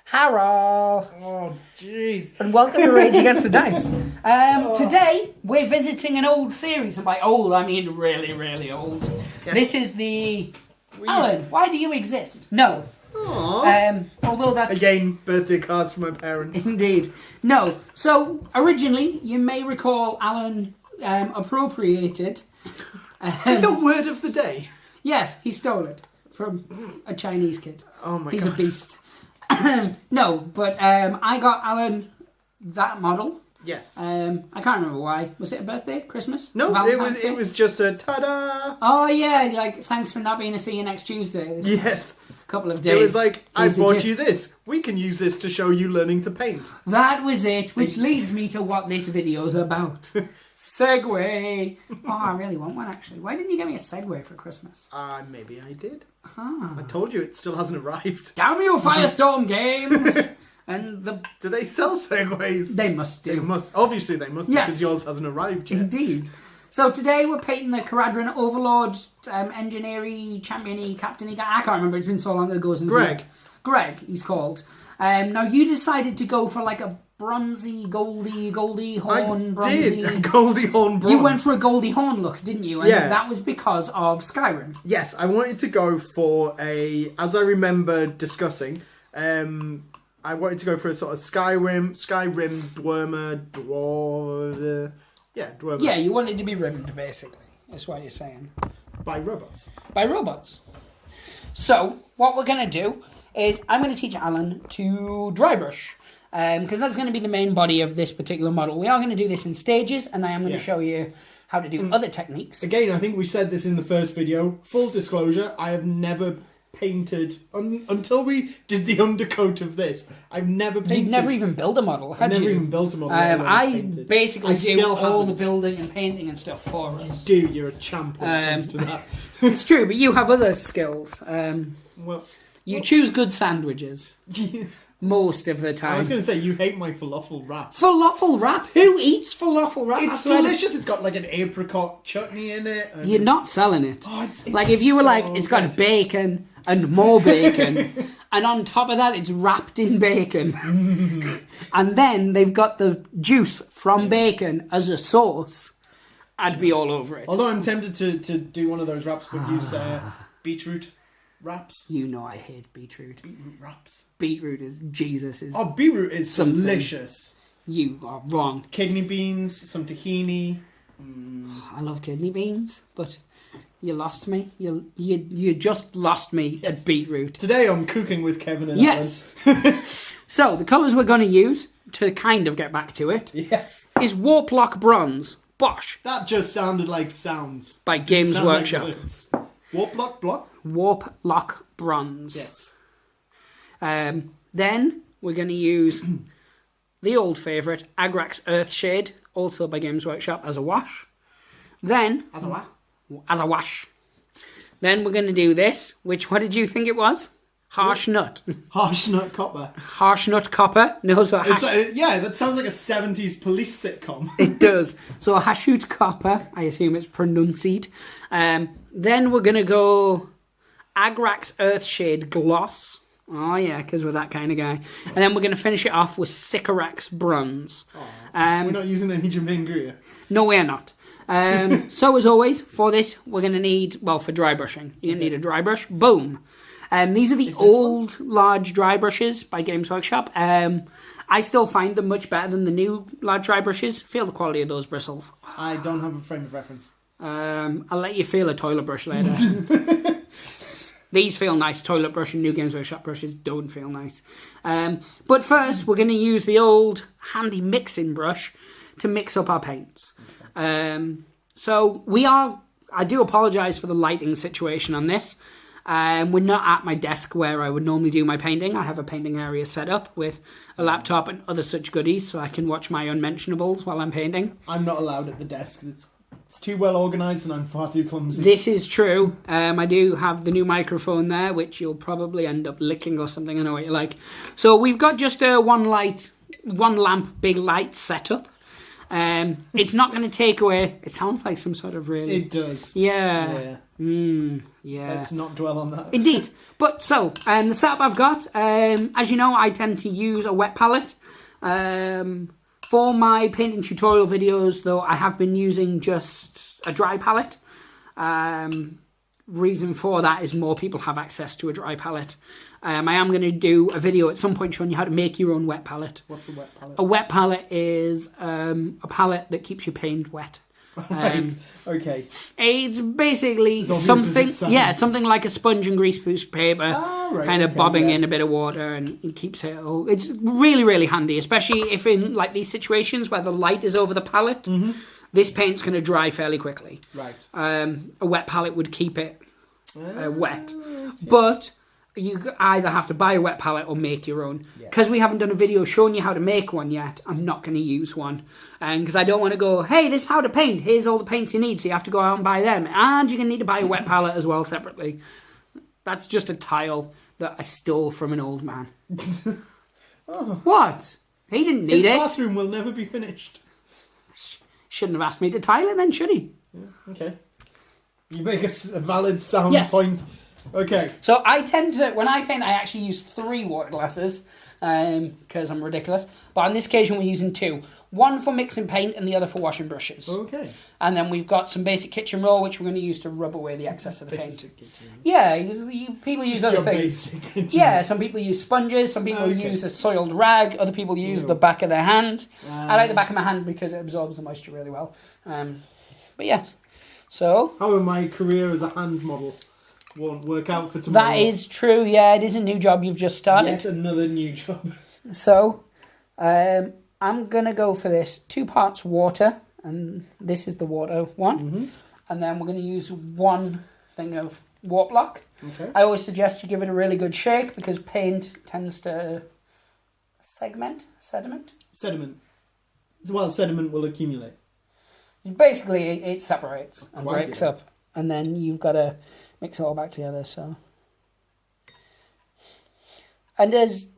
Hello. Oh, jeez. And welcome to Rage Against the Dice. Today, we're visiting an old series. And by old, I mean really, really old. Yes. This is the... Alan, why do you exist? No. Although that's... Again, birthday cards for my parents. Indeed. No. So, originally, you may recall Alan appropriated... Is it a word of the day? Yes, he stole it from a Chinese kid. Oh my god. He's a beast. No, but I got Alan that model. Yes. I can't remember why. Was it a birthday? Christmas? No, Valentine's Day? it was just a ta-da! Oh yeah, like thanks for not being a see you next Tuesday. Yes. A couple of days. It was like, I bought you this. We can use this to show you learning to paint. That was it, which leads me to what this video's about. Segway. Oh, I really want one actually. Why didn't you get me a Segway for Christmas? Maybe I did. Ah. I told you it still hasn't arrived. Damn you, Firestorm Games! And Do they sell Segways? They must do. They must. Obviously they must, yes. Because yours hasn't arrived yet. Indeed. So today we're painting the Caradron Overlord, engineer-y, champion-y, captain-y guy. I can't remember, it's been so long ago. Greg, he's called. Now you decided to go for like a bronzy, goldy horn, bronzy. I did, goldie horn bronze. You went for a goldie horn look, didn't you? And yeah. That was because of Skyrim. Yes, I wanted to go for as I remember discussing, I wanted to go for a sort of Skyrim, Dwarmer. Yeah, you wanted to be rimmed, basically. That's what you're saying. By robots. By robots. So, what we're going to do is I'm going to teach Alan to drybrush. Because that's going to be the main body of this particular model. We are going to do this in stages, and I am going to show you how to do other techniques. Again, I think we said this in the first video. Full disclosure, I have never painted, until we did the undercoat of this, I've never painted. You'd never even built a model, had you? Never even built a model. I basically do all the building and painting and stuff for us. You're a champ when it comes to that. It's true, but you have other skills. You choose good sandwiches. Most of the time. I was going to say, you hate my falafel wraps. Falafel wrap? Who eats falafel wrap? It's delicious. It's got like an apricot chutney in it. You're not selling it. Oh, it's like if you were so like, it's got good. bacon and more bacon. And on top of that, it's wrapped in bacon. And then they've got the juice from bacon as a sauce. I'd be all over it. Although I'm tempted to do one of those wraps, but use beetroot wraps. You know I hate beetroot. Beetroot wraps. Beetroot is Jesus. Beetroot is something. Delicious. You are wrong. Kidney beans, some tahini. I love kidney beans, but you lost me. You just lost me at beetroot. Today I'm cooking with Kevin and yes. So the colours we're going to use to kind of get back to it. Yes. Is Warp Lock Bronze. Bosh. That just sounded like sounds. By Games Workshop. Like Warp Lock Block? Warp Lock Bronze. Yes. Then we're going to use the old favourite, Agrax Earthshade, also by Games Workshop, as a wash. Then... As a what? As a wash. Then we're going to do this, which, what did you think it was? Harsh Nut. Harsh Nut Copper. Harsh Nut Copper. No, so... yeah, that sounds like a 70s police sitcom. It does. So Hashut Copper, I assume it's pronounced. Then we're going to go Agrax Earthshade Gloss. Oh, yeah, because we're that kind of guy. And then we're going to finish it off with Sycorax Bronze. We're not using any Jamaica. No, we're not. So, as always, for this, we're going to need, well, for dry brushing, you're going to need a dry brush. Boom. These are the old, large dry brushes by Games Workshop. I still find them much better than the new large dry brushes. Feel the quality of those bristles. I don't have a frame of reference. I'll let you feel a toilet brush later. These feel nice. Toilet brush and new Games Workshop brushes don't feel nice. But first, we're going to use the old handy mixing brush to mix up our paints. So I do apologise for the lighting situation on this. We're not at my desk where I would normally do my painting. I have a painting area set up with a laptop and other such goodies so I can watch my unmentionables while I'm painting. I'm not allowed at the desk. It's too well organised and I'm far too clumsy. This is true. I do have the new microphone there, which you'll probably end up licking or something. I know what you like. So we've got just a one lamp, big light setup. It's not going to take away... It sounds like some sort of really... It does. Yeah. Yeah. Let's not dwell on that. Indeed. But so, the setup I've got, as you know, I tend to use a wet palette. For my painting tutorial videos, though, I have been using just a dry palette. Reason for that is more people have access to a dry palette. I am going to do a video at some point showing you how to make your own wet palette. What's a wet palette? A wet palette is a palette that keeps your paint wet. Right. Okay. It's basically something, something like a sponge and grease paper, kind of bobbing in a bit of water, and it keeps it all. It's really, really handy, especially if in like these situations where the light is over the palette. This paint's going to dry fairly quickly. Right. A wet palette would keep it wet, but you either have to buy a wet palette or make your own. Because we haven't done a video showing you how to make one yet, I'm not going to use one. Because I don't want to go, hey, this is how to paint. Here's all the paints you need, so you have to go out and buy them. And you're going to need to buy a wet palette as well separately. That's just a tile that I stole from an old man. What? He didn't need it. His bathroom will never be finished. Shouldn't have asked me to tile it then, should he? Okay. You make a valid sound point. Okay. So I tend to, when I paint, I actually use 3 water glasses because I'm ridiculous. But on this occasion, we're using 2. One for mixing paint and the other for washing brushes. Okay. And then we've got some basic kitchen roll, which we're going to use to rub away the excess of the paint. Yeah, people use other things. Yeah, some people use sponges, some people use a soiled rag, other people use the back of their hand. I like the back of my hand because it absorbs the moisture really well. But yeah, so... How my career as a hand model won't work out for tomorrow. That is true, yeah, it is a new job you've just started. Yet another new job. So, I'm going to go for this 2 parts water, and this is the water one. And then we're going to use 1 thing of wart block. Okay. I always suggest you give it a really good shake because paint tends to sediment. Well, sediment will accumulate. Basically, it separates and breaks up, and then you've got to mix it all back together. So, and as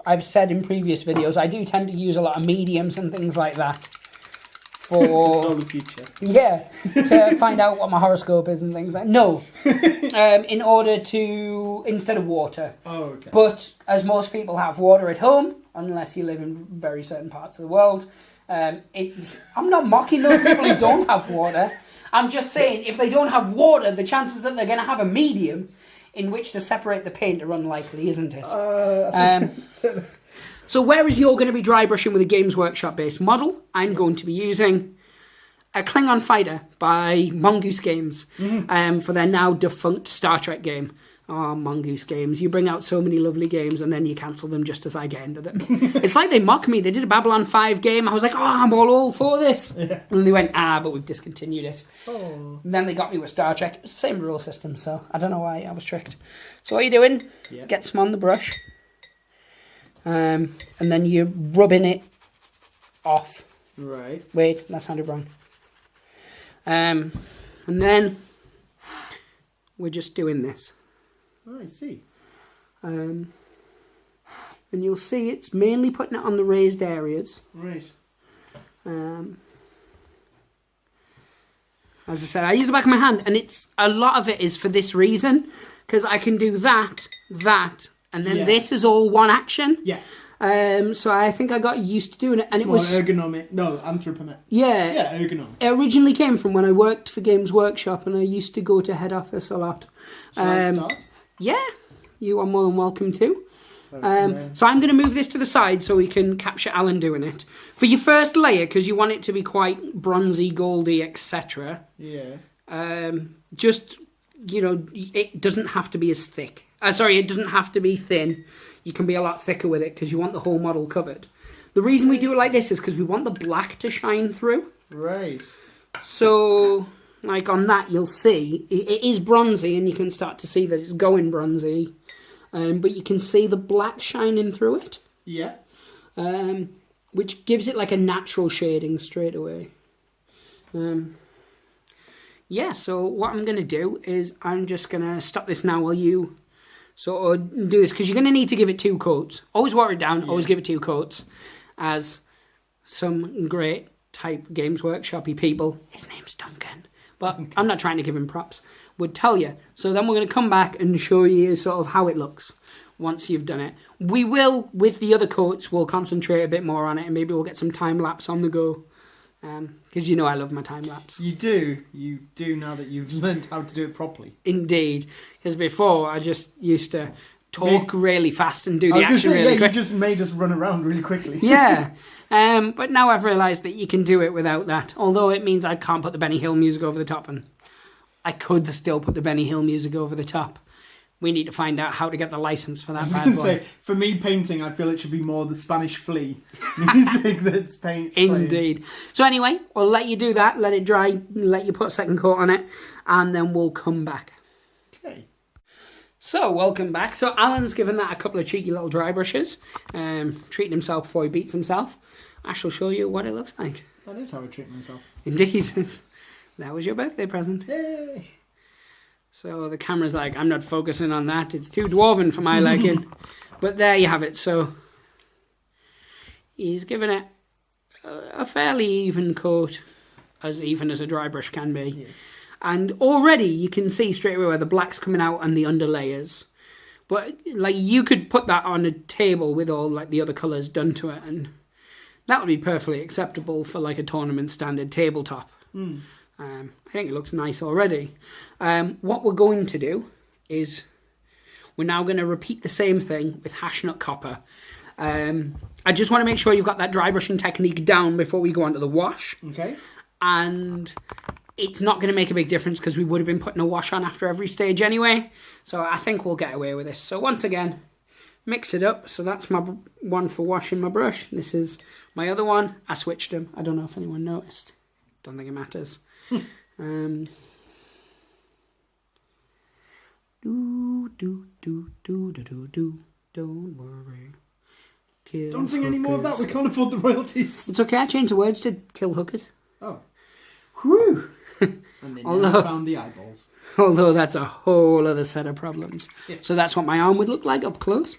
I've said in previous videos, I do tend to use a lot of mediums and things like that for the future. Yeah, to find out what my horoscope is and things like no, in order to instead of water. Oh, okay. But as most people have water at home, unless you live in very certain parts of the world, I'm not mocking those people who don't have water. I'm just saying if they don't have water, the chances that they're going to have a medium in which to separate the paint are unlikely, isn't it? So whereas you're going to be dry brushing with a Games Workshop based model, I'm going to be using a Klingon Fighter by Mongoose Games for their now defunct Star Trek game. Oh, Mongoose Games. You bring out so many lovely games and then you cancel them just as I get into them. It's like they mock me. They did a Babylon 5 game. I was like, oh, I'm all for this. Yeah. And they went, but we've discontinued it. Oh. And then they got me with Star Trek. Same rule system, so I don't know why I was tricked. So what are you doing? Yeah. Get some on the brush. And then you're rubbing it off. Right. Wait, that sounded wrong. And then we're just doing this. Oh, I see. And you'll see it's mainly putting it on the raised areas. Right. As I said, I use the back of my hand, and a lot of it is for this reason, because I can do that, and then this is all one action. Yeah. So I think I got used to doing it, and it's it was ergonomic. No, anthropometric. Yeah. Yeah, ergonomic. It originally came from when I worked for Games Workshop, and I used to go to head office a lot. Shall I start? Yeah, you are more than welcome to. So I'm going to move this to the side so we can capture Alan doing it. For your first layer, because you want it to be quite bronzy, goldy, etc. Yeah. Just, it doesn't have to be as thick. It doesn't have to be thin. You can be a lot thicker with it because you want the whole model covered. The reason we do it like this is because we want the black to shine through. Right. So, like on that, you'll see it is bronzy, and you can start to see that it's going bronzy. But you can see the black shining through it. Yeah. Which gives it like a natural shading straight away. So what I'm going to do is I'm just going to stop this now while you sort of do this, because you're going to need to give it 2 coats. Always water it down, always give it 2 coats, as some great type Games Workshop-y people, his name's Duncan, but I'm not trying to give him props, would tell you. So then we're going to come back and show you sort of how it looks once you've done it. We will, with the other coats, we'll concentrate a bit more on it, and maybe we'll get some time-lapse on the go. Because you know I love my time-lapse. You do now that you've learned how to do it properly. Indeed. Because before, I just used to talk really fast and do the action really quick. You just made us run around really quickly. Yeah. But now I've realised that you can do it without that. Although it means I can't put the Benny Hill music over the top, and I could still put the Benny Hill music over the top. We need to find out how to get the license for that bad boy. I was going to say, for me painting, I feel it should be more the Spanish Flea music that's playing. Indeed. So anyway, we'll let you do that, let it dry, let you put a second coat on it, and then we'll come back. Okay. So, welcome back. So, Alan's given that a couple of cheeky little dry brushes, treating himself before he beats himself. I shall show you what it looks like. That is how I treat myself. Indeed. That was your birthday present. Yay! So the camera's like, I'm not focusing on that. It's too dwarven for my liking. But there you have it. So he's given it a fairly even coat, as even as a dry brush can be. Yeah. And already you can see straight away where the black's coming out and the underlayers. But like you could put that on a table with all like the other colours done to it, and that would be perfectly acceptable for like a tournament standard tabletop. I think it looks nice already. What we're going to do is we're now going to repeat the same thing with Hashnut Copper. I just want to make sure you've got that dry brushing technique down before we go on to the wash. Okay. And it's not going to make a big difference because we would have been putting a wash on after every stage anyway. So I think we'll get away with this. So once again, mix it up. So that's my one for washing my brush. This is my other one. I switched them. I don't know if anyone noticed. Don't think it matters. Don't worry. Kill Don't sing any more of that. We can't afford the royalties. It's okay. I changed the words to kill hookers. Oh. Whew. And they never found the eyeballs. Although that's a whole other set of problems. Yes. So that's what my arm would look like up close.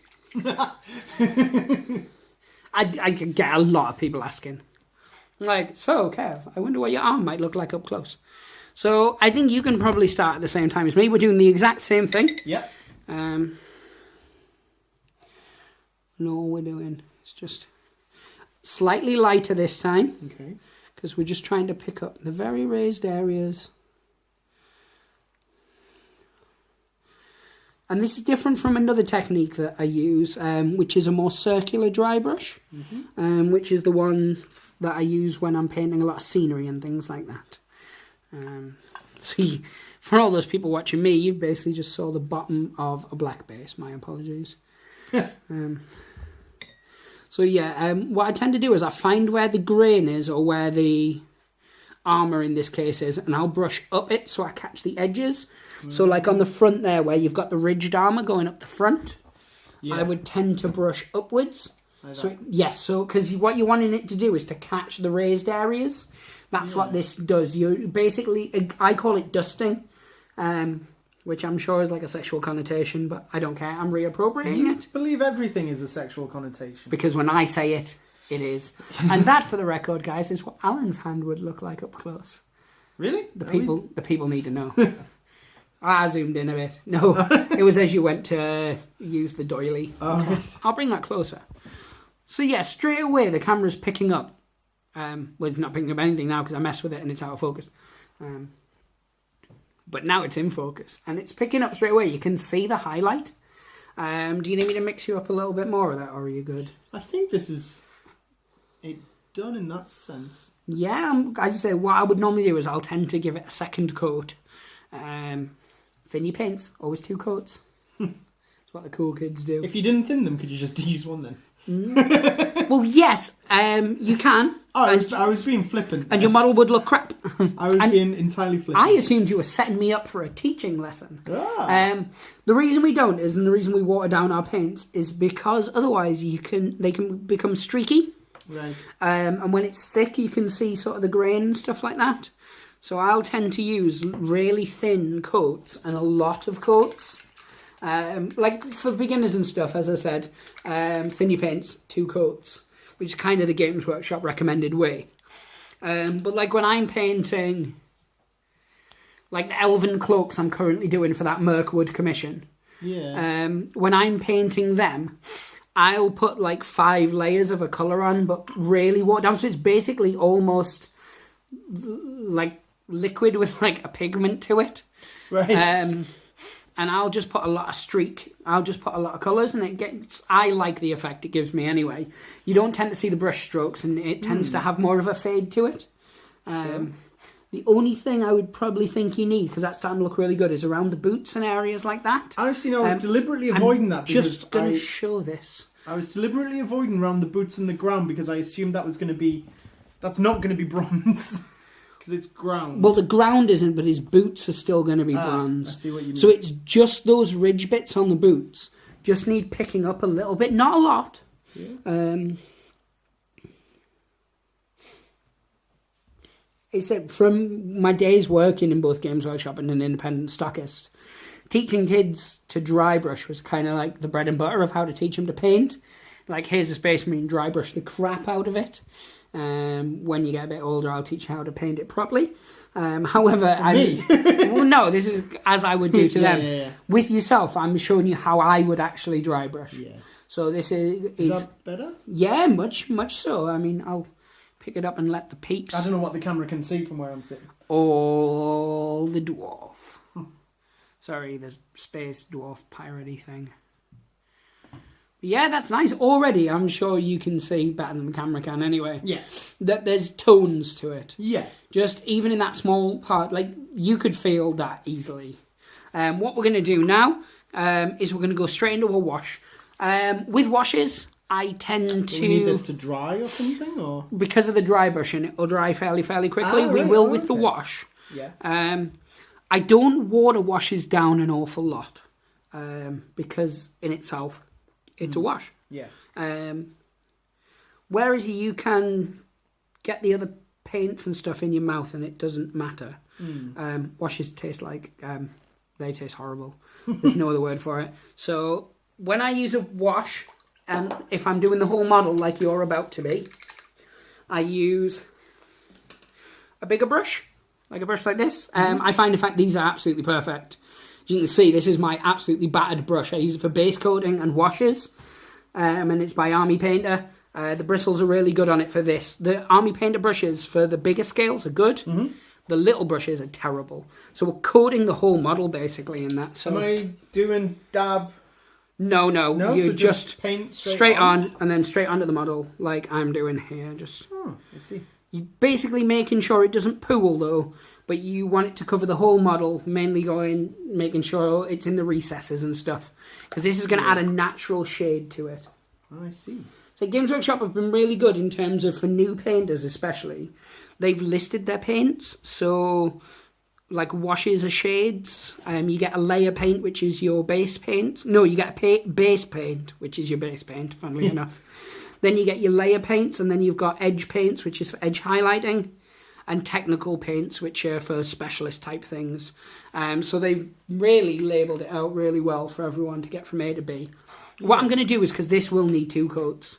I could get a lot of people asking. Like, so, Kev, I wonder what your arm might look like up close. So, I think you can probably start at the same time as me. We're doing the exact same thing. Yep. No, we're doing, it's just slightly lighter this time. Okay. Because we're just trying to pick up the very raised areas. And this is different from another technique that I use, which is a more circular dry brush, which is the one that I use when I'm painting a lot of scenery and things like that. See, for all those people watching me, you basically just saw the bottom of a black base. My apologies. So yeah, what I tend to do is I find where the grain is, or where the armour in this case is, and I'll brush up it so I catch the edges. So like on the front there where you've got the ridged armour going up the front, I would tend to brush upwards. So yes, so because what you're wanting it to do is to catch the raised areas. That's what this does. You basically, I call it dusting, which I'm sure is like a sexual connotation, but I don't care. I'm reappropriating it. I believe everything is a sexual connotation. Because when I say it, it is. And that, for the record, guys, is what Alan's hand would look like up close. Really? The people need to know. I zoomed in a bit. No, it was as you went to use the doily. Oh, right. I'll bring that closer. So yeah, straight away the camera's picking up. Well, it's not picking up anything now because I messed with it and it's out of focus. But now it's in focus and it's picking up straight away. You can see the highlight. Do you need me to mix you up a little bit more of that, or are you good? I think this is it done in that sense. Yeah, as I say, what I would normally do is I'll tend to give it a second coat. Thinny paints, always 2 coats. That's what the cool kids do. If you didn't thin them, could you just use one then? Well, yes, you can. Oh, I was being flippant. And your model would look crap. I was being entirely flippant. I assumed you were setting me up for a teaching lesson. Ah. The reason we don't is, and the reason we water down our paints, is because otherwise they can become streaky. Right. And when it's thick, you can see sort of the grain and stuff like that. So I'll tend to use really thin coats and a lot of coats. Like for beginners and stuff, as I said, thinny paints, 2 coats, which is kind of the Games Workshop recommended way. But like when I'm painting, like the elven cloaks I'm currently doing for that Mirkwood commission. Yeah. When I'm painting them, I'll put like 5 layers of a colour on, but really water down. So it's basically almost like liquid with like a pigment to it. Right. And I'll just put a lot of streak. I'll just put a lot of colours, and I like the effect it gives me anyway. You don't tend to see the brush strokes, and it tends to have more of a fade to it. Sure. The only thing I would probably think you need, because that's starting to look really good, is around the boots and areas like that. I was deliberately avoiding that. Just going to show this. I was deliberately avoiding around the boots and the ground because I assumed that's not going to be bronze. Because it's ground. Well, the ground isn't, but his boots are still going to be bronze. I see what you mean. So it's just those ridge bits on the boots. Just need picking up a little bit. Not a lot. Yeah. Except from my days working in both Games Workshop and an independent stockist, teaching kids to dry brush was kind of like the bread and butter of how to teach them to paint. Like, here's a Space Marine, dry brush the crap out of it. When you get a bit older, I'll teach you how to paint it properly. However, well, no, this is as I would do to them. Yeah. With yourself, I'm showing you how I would actually dry brush. Yeah. So this is that better? Yeah, much so. I mean, I'll pick it up and let the peeps. I don't know what the camera can see from where I'm sitting. All the dwarf. Sorry, the space dwarf piratey thing. Yeah, that's nice. Already, I'm sure you can see better than the camera can anyway. Yeah. That there's tones to it. Yeah. Just even in that small part, like, you could feel that easily. What we're going to do now is we're going to go straight into a wash. With washes, I tend to... Do you need this to dry or something, or...? Because of the dry brushing, it'll dry fairly quickly. We will with the wash. Yeah. I don't water washes down an awful lot. Because in itself... It's a wash. Yeah. Whereas you can get the other paints and stuff in your mouth and it doesn't matter. Washes taste like... they taste horrible. There's no other word for it. So when I use a wash, and if I'm doing the whole model like you're about to be, I use a bigger brush, like a brush like this. I find, in fact, these are absolutely perfect. As you can see, this is my absolutely battered brush. I use it for base coating and washes, and it's by Army Painter. The bristles are really good on it for this. The Army Painter brushes for the bigger scales are good. The little brushes are terrible. So we're coating the whole model basically in that. So am I doing dab? No. You so just paint straight on and then straight onto the model like I'm doing here. I see. You basically making sure it doesn't pool though. But you want it to cover the whole model, mainly making sure it's in the recesses and stuff. Because this is going to add a natural shade to it. I see. So Games Workshop have been really good in terms of, for new painters especially, they've listed their paints. So, like washes are shades. You get a layer paint, which is your base paint. No, you get a base paint, which is your base paint, funnily enough. Then you get your layer paints, and then you've got edge paints, which is for edge highlighting. And technical paints, which are for specialist type things. So they've really labelled it out really well for everyone to get from A to B. What I'm going to do is, because this will need 2 coats,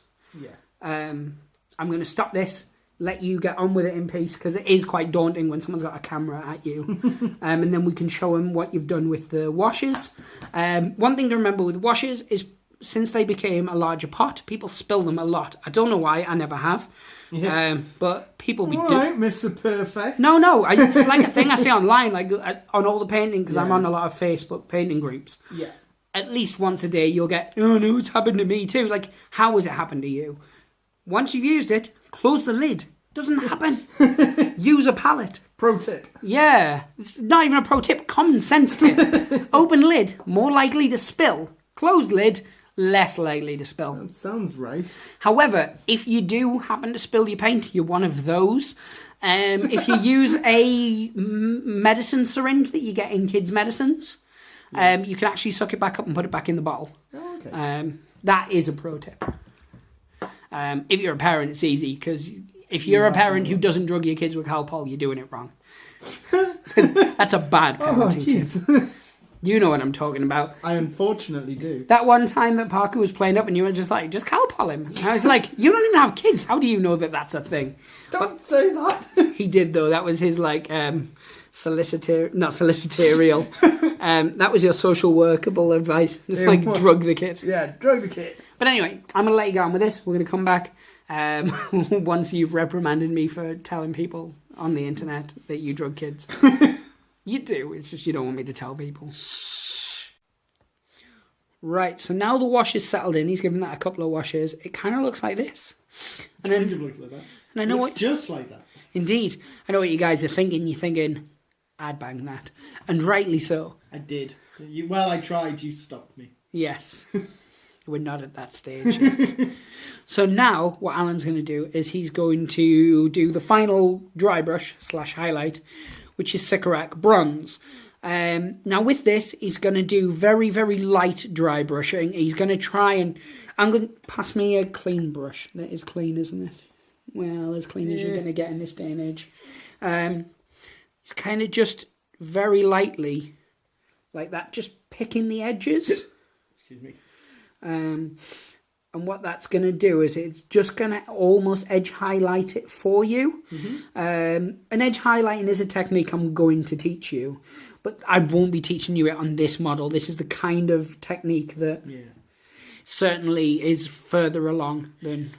I'm going to stop this, let you get on with it in peace, because it is quite daunting when someone's got a camera at you. And then we can show them what you've done with the washes. One thing to remember with washes is, since they became a larger pot, people spill them a lot. I don't know why, I never have. Yeah. But people be all right, Mr. Perfect. No, it's like a thing I see online, like on all the painting, because I'm on a lot of Facebook painting groups. Yeah. At least once a day you'll get, oh no, it's happened to me too. Like, how has it happened to you? Once you've used it, close the lid. Doesn't happen. Use a palette. Pro tip. Yeah. It's not even a pro tip, common sense tip. Open lid, more likely to spill. Closed lid, less likely to spill. That sounds right. However, if you do happen to spill your paint, you're one of those. If you use a medicine syringe that you get in kids' medicines, you can actually suck it back up and put it back in the bottle. Oh, okay. That is a pro tip. If you're a parent, it's easy, because if you're a parent who doesn't drug your kids with Calpol, you're doing it wrong. That's a bad parenting tip. You know what I'm talking about. I unfortunately do. That one time that Parker was playing up and you were just like, just cowpole him. And I was like, you don't even have kids. How do you know that that's a thing? Don't say that. He did, though. That was his, like, not solicitorial. That was your social workable advice. Just, like, drug the kid. Yeah, drug the kid. But anyway, I'm going to let you go on with this. We're going to come back once you've reprimanded me for telling people on the internet that you drug kids. You do, it's just you don't want me to tell people. Right, so now the wash is settled in. He's given that a couple of washes. It kind of looks like this. And then, kind of looks like that. And I know looks just like that. Indeed. I know what you guys are thinking. You're thinking, I'd bang that. And rightly so. I did. Well, I tried. You stopped me. Yes. We're not at that stage yet. So now, what Alan's going to do is he's going to do the final dry brush / highlight, which is Sycorax Bronze. Now with this, he's going to do very, very light dry brushing. He's going to try and... I'm going to pass me a clean brush. That is clean, isn't it? Well, as clean as you're going to get in this day and age. It's kind of just very lightly, like that, just picking the edges. Excuse me. And what that's going to do is it's just going to almost edge highlight it for you. And edge highlighting is a technique I'm going to teach you, but I won't be teaching you it on this model. This is the kind of technique that certainly is further along than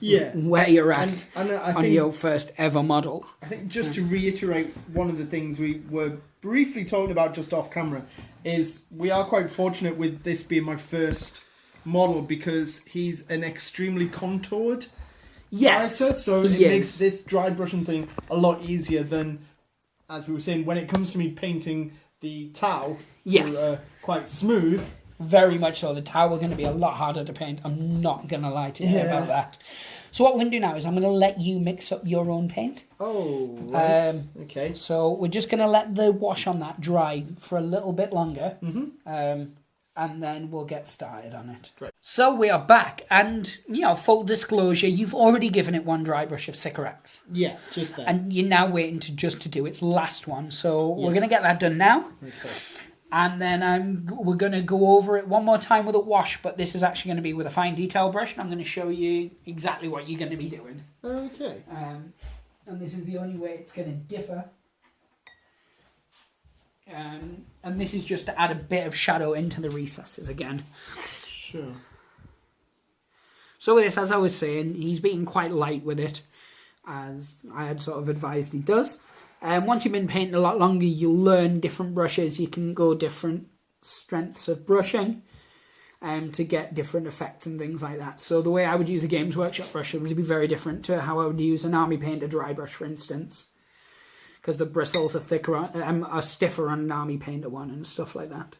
where you're at and I on think, your first ever model. I think just to reiterate, one of the things we were briefly talking about just off camera is we are quite fortunate with this being my first model because he's an extremely contoured writer, so it makes this dry brushing thing a lot easier than, as we were saying, when it comes to me painting the towel. Quite smooth. Very much so. The towel is going to be a lot harder to paint. I'm not going to lie to you about that. So what we're going to do now is I'm going to let you mix up your own paint. Oh, right. Okay. So we're just going to let the wash on that dry for a little bit longer. And then we'll get started on it. Great. So we are back, and, you know, full disclosure, you've already given it one dry brush of Sycorax. Yeah, just that. And you're now waiting to do its last one. So we're going to get that done now. Okay. And then we're going to go over it one more time with a wash, but this is actually going to be with a fine detail brush, and I'm going to show you exactly what you're going to be doing. Okay. And this is the only way it's going to differ. And this is just to add a bit of shadow into the recesses again. Sure. So with this, as I was saying, he's being quite light with it, as I had sort of advised he does. Once you've been painting a lot longer, you'll learn different brushes. You can go different strengths of brushing to get different effects and things like that. So the way I would use a Games Workshop brush would be very different to how I would use an Army Painter dry brush, for instance. Because the bristles are thicker, are stiffer on an Army Painter one and stuff like that.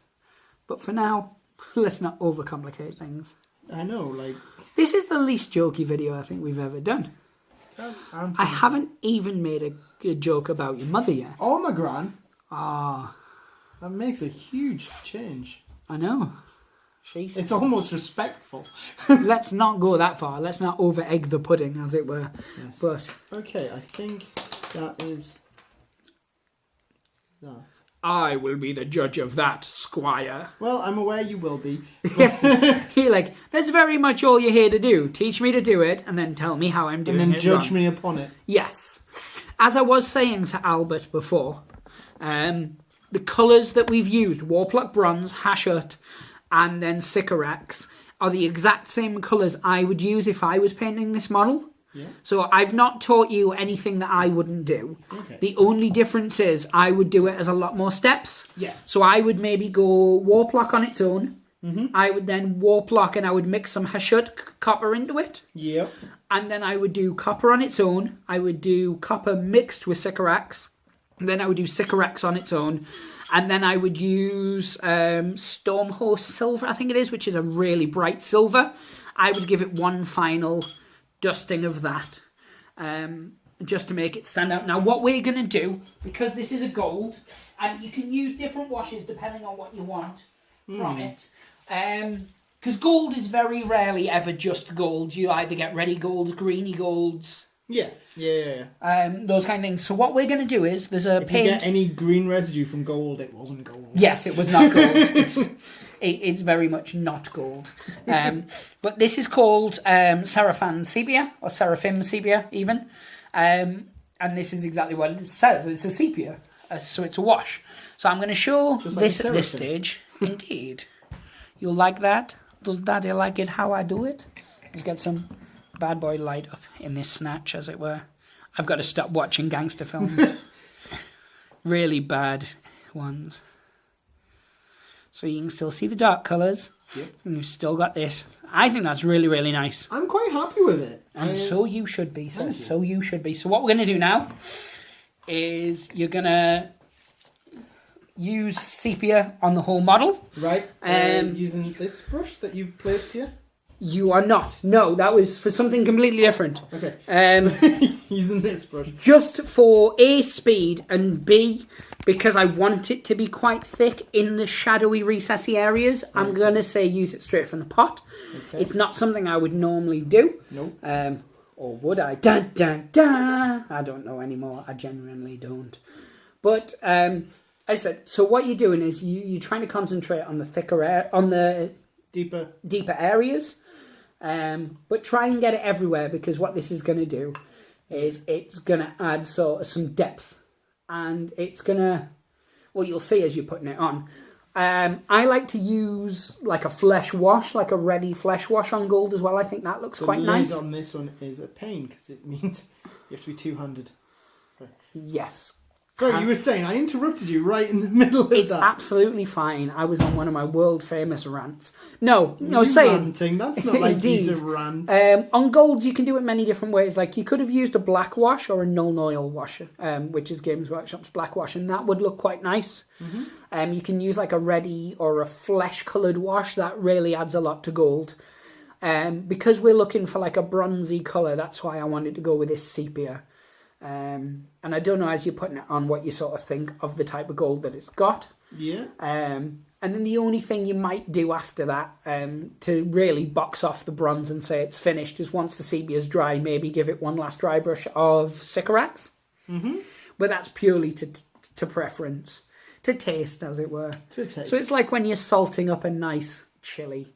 But for now, let's not overcomplicate things. I know, like... This is the least jokey video I think we've ever done. I haven't even made a joke about your mother yet. Oh, my gran. Ah. That makes a huge change. I know. It's almost respectful. Let's not go that far. Let's not over-egg the pudding, as it were. Yes. But okay, I think that is... that. I will be the judge of that, Squire. Well, I'm aware you will be. You're like, that's very much all you're here to do. Teach me to do it, and then tell me how I'm doing it and then judge wrong. me upon it. Yes. As I was saying to Albert before, the colours that we've used, Warpluck Bronze, Hashut, and then Sycorax, are the exact same colours I would use if I was painting this model. Yeah. So I've not taught you anything that I wouldn't do. Okay. The only difference is I would do it as a lot more steps. Yes. So I would maybe go Warpluck on its own. Mm-hmm. I would then Warpluck and I would mix some Hashut copper into it. Yep. And then I would do copper on its own. I would do copper mixed with Sycorax. And then I would do Sycorax on its own. And then I would use Stormhost Silver, I think it is, which is a really bright silver. I would give it one final dusting of that, just to make it stand out. Now, what we're going to do, because this is a gold, and you can use different washes depending on what you want from it, because gold is very rarely ever just gold. You either get ready golds, greeny golds, Yeah. Those kind of things. So what we're going to do is there's a If paint. you get any green residue from gold, it wasn't gold. Yes, it was not gold. It's very much not gold. But this is called Seraphim Sepia, or Seraphim Sepia even. And this is exactly what it says. It's a sepia, so it's a wash. So I'm going to show Just like this a at this seraphim. stage. Indeed. You'll like that? Does Daddy like it how I do it? Let's get some bad boy light up in this snatch, as it were. I've got to stop watching gangster films. Really bad ones. So you can still see the dark colours. Yep. And you've still got this. I think that's really, really nice. I'm quite happy with it. And so you should be, sir. Thank you. So you should be. So what we're going to do now is you're going to use sepia on the whole model. Right. Using this brush that you've placed here. You are not. No, that was for something completely different. Okay. Using this brush. Just for A, speed, and B, because I want it to be quite thick in the shadowy, recessy areas, I'm going to say use it straight from the pot. Okay. It's not something I would normally do. Nope. Or would I? Dun, dun, dun. I don't know anymore. I genuinely don't. But I said, so what you're doing is you're trying to concentrate on the thicker air, on the Deeper areas, but try and get it everywhere, because what this is going to do is it's going to add sort of some depth, and it's going to, well, you'll see as you're putting it on. I like to use like a flesh wash, like a ready flesh wash on gold as well. I think that looks quite nice. The lid on this one is a pain because it means you have to be two-handed. Yes. Sorry, you were saying, I interrupted you right in the middle of It's that. absolutely fine. I was on one of my world famous rants. No, You saying ranting. That's not like Indeed. you to rant. On golds, you can do it many different ways. Like you could have used a black wash or a null oil wash, which is Games Workshop's black wash, and that would look quite nice. Mm-hmm. You can use like a ready or a flesh-coloured wash. That really adds a lot to gold. Because we're looking for like a bronzy colour, that's why I wanted to go with this sepia. And I don't know, as you're putting it on, what you sort of think of the type of gold that it's got. Yeah. And then the only thing you might do after that, to really box off the bronze and say it's finished, is once the sepia is dry, maybe give it one last dry brush of Sycorax. Mm-hmm. But that's purely to preference, to taste, as it were. To taste. So it's like when you're salting up a nice chili.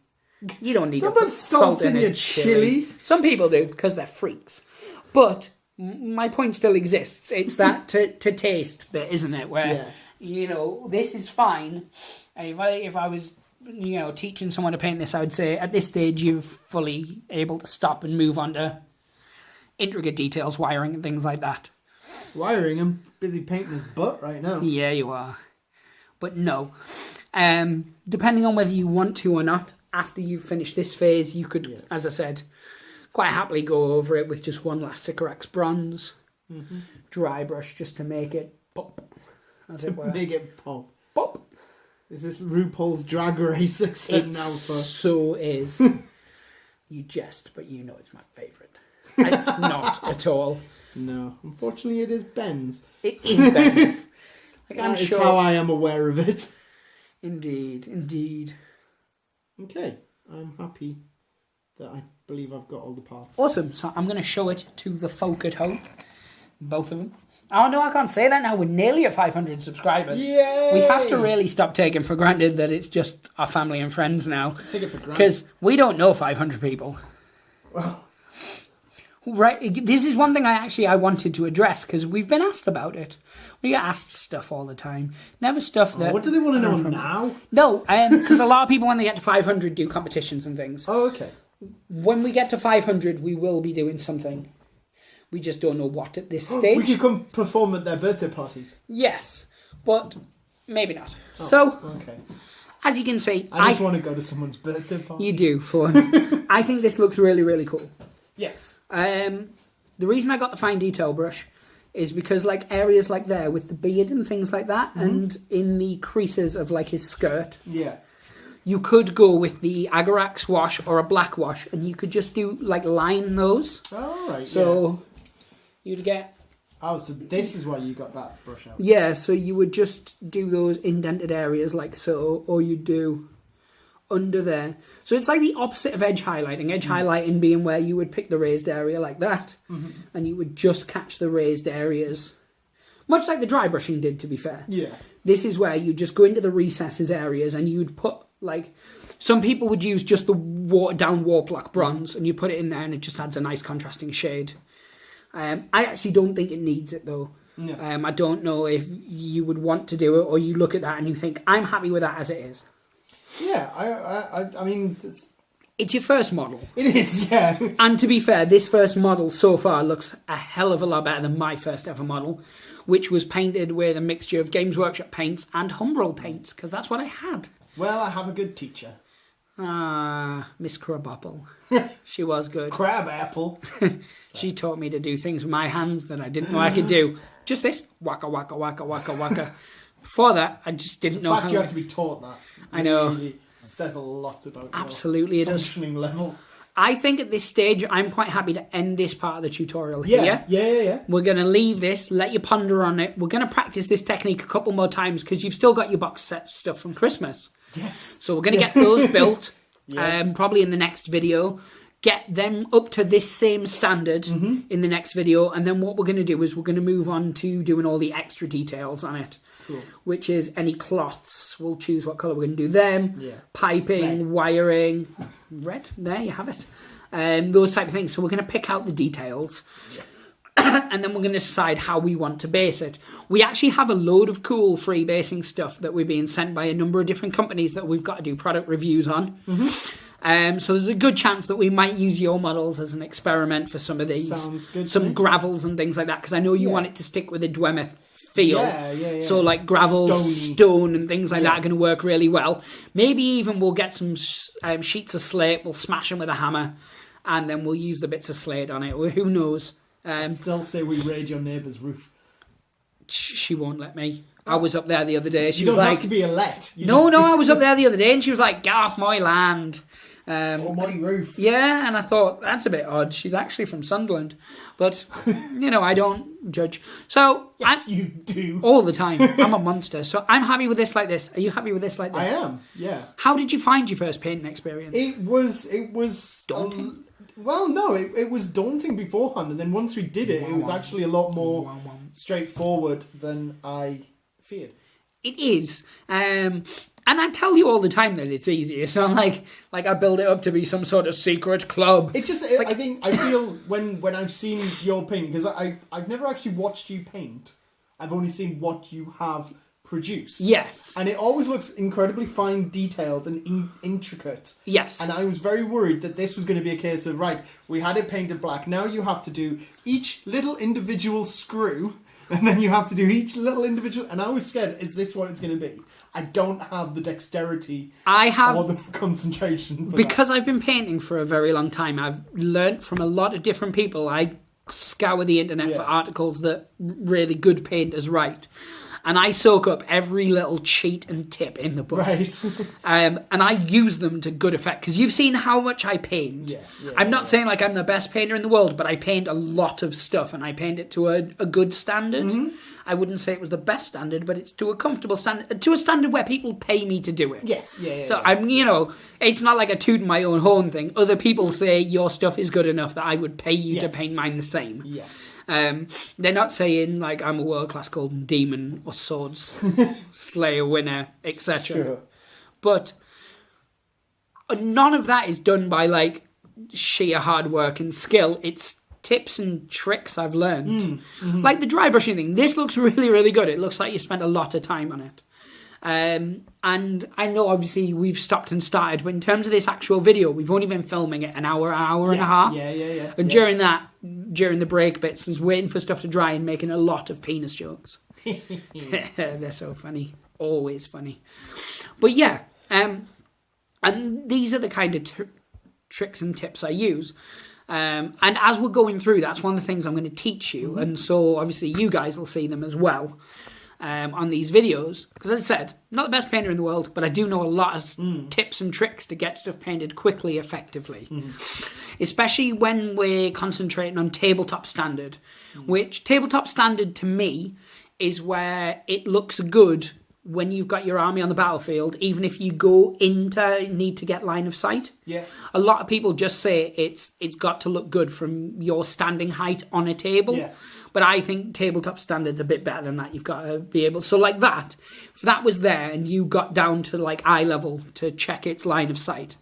You don't need Don't to put put salt in a your chili. Some people do, because they're freaks. But my point still exists. It's that to taste bit, isn't it? Where, you know, this is fine. If I was, you know, teaching someone to paint this, I would say at this stage you're fully able to stop and move on to intricate details, wiring and things like that. Wiring, I'm busy painting his butt right now. Yeah, you are. But no. Depending on whether you want to or not, after you've finished this phase, you could, as I said, quite happily go over it with just one last Sycorax bronze. Mm-hmm. Dry brush just to make it pop, as it were. Make it pop. Pop. Is this RuPaul's Drag Race accent now for... So is. You jest, but you know it's my favourite. It's not at all. No, unfortunately it is Ben's. It is Ben's. Like, I'm That is sure. how I am aware of it. Indeed, indeed. Okay, I'm happy that I believe I've got all the parts. Awesome. So I'm going to show it to the folk at home. Both of them. Oh no, I can't say that now. We're nearly at 500 subscribers. Yay! We have to really stop taking for granted that it's just our family and friends now. Take it for granted. Because we don't know 500 people. Well, Right. This is one thing I wanted to address, because we've been asked about it. We get asked stuff all the time. Never stuff that... what do they want to know now? No, because a lot of people, when they get to 500, do competitions and things. Oh, okay. When we get to 500, we will be doing something. We just don't know what at this stage. We could come perform at their birthday parties. Yes, but maybe not. So, Okay. as you can see, I just want to go to someone's birthday party. You do, for once. I think this looks really, really cool. Yes. The reason I got the fine detail brush is because, like, areas like there with the beard and things like that, and in the creases of, like, his skirt, Yeah. you could go with the Agarax wash or a black wash, and you could just do, like, line those. All right. So you'd get... Oh, so this is why you got that brush out. Yeah, so you would just do those indented areas like so, or you do under there. So it's like the opposite of edge highlighting. Edge highlighting being where you would pick the raised area like that, and you would just catch the raised areas. Much like the dry brushing did, to be fair. Yeah. This is where you just go into the recesses areas and you'd put, like, some people would use just the watered down warp black bronze and you put it in there and it just adds a nice contrasting shade. I actually don't think it needs it, though. No. I don't know if you would want to do it or you look at that and you think, I'm happy with that as it is. Yeah, I mean... It's your first model. It is, yeah. And to be fair, this first model so far looks a hell of a lot better than my first ever model, which was painted with a mixture of Games Workshop paints and Humbrol paints, because that's what I had. Well, I have a good teacher. Miss Crabapple. She was good. Crabapple. She taught me to do things with my hands that I didn't know I could do. Just this. Waka, waka, waka, waka, waka. Before that, I just didn't know The fact how... you have to be taught that. I know. Really says a lot about Absolutely, your it does. functioning level. I think at this stage, I'm quite happy to end this part of the tutorial Yeah, here. yeah. We're going to leave this, let you ponder on it. We're going to practice this technique a couple more times because you've still got your box set stuff from Christmas. Yes. So we're going to get those built, Yeah. probably in the next video. Get them up to this same standard in the next video. And then what we're going to do is we're going to move on to doing all the extra details on it. Cool. Which is any cloths. We'll choose what colour we're going to do them. Yeah. Piping, Red. wiring. Red. There you have it. Those type of things. So we're going to pick out the details. Yeah. And then we're going to decide how we want to base it. We actually have a load of cool free basing stuff that we're being sent by a number of different companies that we've got to do product reviews on. So there's a good chance that we might use your models as an experiment for some of these. Sounds good to some me. gravels and things like that, because I know you want it to stick with a Dwemer feel. Yeah. So like gravel, Stony. stone and things like that are going to work really well. Maybe even we'll get some sheets of slate, we'll smash them with a hammer, and then we'll use the bits of slate on it. Who knows? Still say we raid your neighbour's roof. She won't let me. I was up there the other day. She You was don't like, have to be a let. No, I was up there the other day and she was like, get off my land. Or my roof. Yeah, and I thought, that's a bit odd. She's actually from Sunderland. But, I don't judge. So, Yes, you do. all the time. I'm a monster. So I'm happy with this like this. Are you happy with this like this? I am, yeah. How did you find your first painting experience? It was Daunting? Well, no, it was daunting beforehand, and then once we did it, it was actually a lot more straightforward than I feared. It is. And I tell you all the time that it's easy. It's not like I build it up to be some sort of secret club. It's just, I feel when I've seen your painting, because I've never actually watched you paint. I've only seen what you have produced. Yes. And it always looks incredibly fine detailed and intricate. Yes. And I was very worried that this was going to be a case of, right, we had it painted black, now you have to do each little individual screw, and then you have to do each little individual, and I was scared, is this what it's going to be? I don't have the dexterity or the concentration for because I've been painting for a very long time. I've learnt from a lot of different people. I scour the internet for articles that really good painters write. And I soak up every little cheat and tip in the book. Right. And I use them to good effect. Because you've seen how much I paint. I'm not saying like I'm the best painter in the world, but I paint a lot of stuff. And I paint it to a good standard. I wouldn't say it was the best standard, but it's to a comfortable standard. To a standard where people pay me to do it. Yes, So I'm, it's not like a toot my own horn thing. Other people say your stuff is good enough that I would pay you to paint mine the same. Yeah. They're not saying like I'm a world-class golden demon or swords slayer winner, etc. Sure. But none of that is done by like sheer hard work and skill. It's tips and tricks I've learned. Like the dry brushing thing. This looks really, really good. It looks like you spent a lot of time on it. And I know obviously we've stopped and started, but in terms of this actual video, we've only been filming it an hour and a half. Yeah. And during the break bits, is waiting for stuff to dry and making a lot of penis jokes. They're so funny. Always funny. But yeah, and these are the kind of tricks and tips I use. And as we're going through, that's one of the things I'm going to teach you. And so obviously you guys will see them as well. On these videos, because as I said, not the best painter in the world, but I do know a lot of tips and tricks to get stuff painted quickly, effectively. Especially when we're concentrating on tabletop standard, which tabletop standard to me is where it looks good when you've got your army on the battlefield, even if you go into need to get line of sight. Yeah. A lot of people just say it's got to look good from your standing height on a table. Yeah. But I think tabletop standard's a bit better than that. You've got to be able... So like that, if that was there and you got down to like eye level to check its line of sight,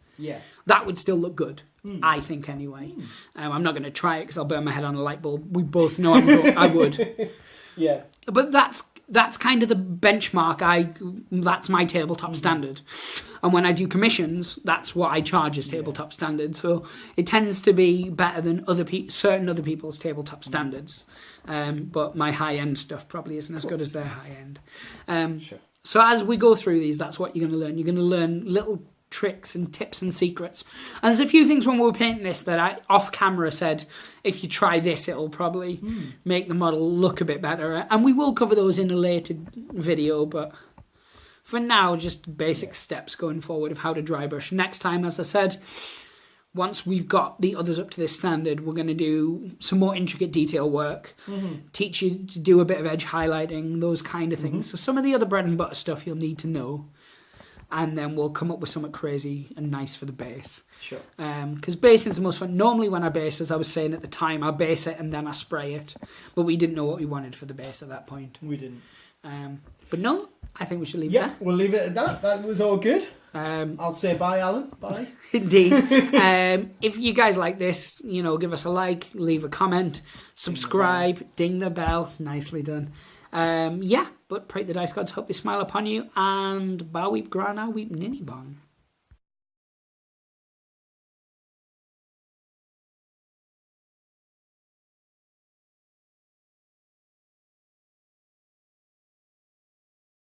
that would still look good. I think anyway. I'm not going to try it because I'll burn my head on a light bulb. We both know I would. Yeah. But that's kind of the benchmark. That's my tabletop standard. And when I do commissions, that's what I charge as tabletop standard. So it tends to be better than certain other people's tabletop standards. But my high-end stuff probably isn't as good as their high-end. Sure. So as we go through these, that's what you're going to learn. You're going to learn little tricks and tips and secrets. And there's a few things when we were painting this that I off camera said, if you try this, it'll probably make the model look a bit better. And we will cover those in a later video, but for now, just basic steps going forward of how to dry brush. Next time, as I said, once we've got the others up to this standard, we're going to do some more intricate detail work, teach you to do a bit of edge highlighting, those kind of things. So some of the other bread and butter stuff you'll need to know. And then we'll come up with something crazy and nice for the base. Sure. Because basing is the most fun. Normally when I base, as I was saying at the time, I base it and then I spray it. But we didn't know what we wanted for the base at that point. We didn't. But no, I think we should leave it Yeah, there. we'll leave it at that. That was all good. I'll say bye, Alan. Bye. Indeed. If you guys like this, give us a like, leave a comment, subscribe, ding the bell. Nicely done. But pray the dice gods hope they smile upon you, and Ba Weep Grana Weep Ninny Bong.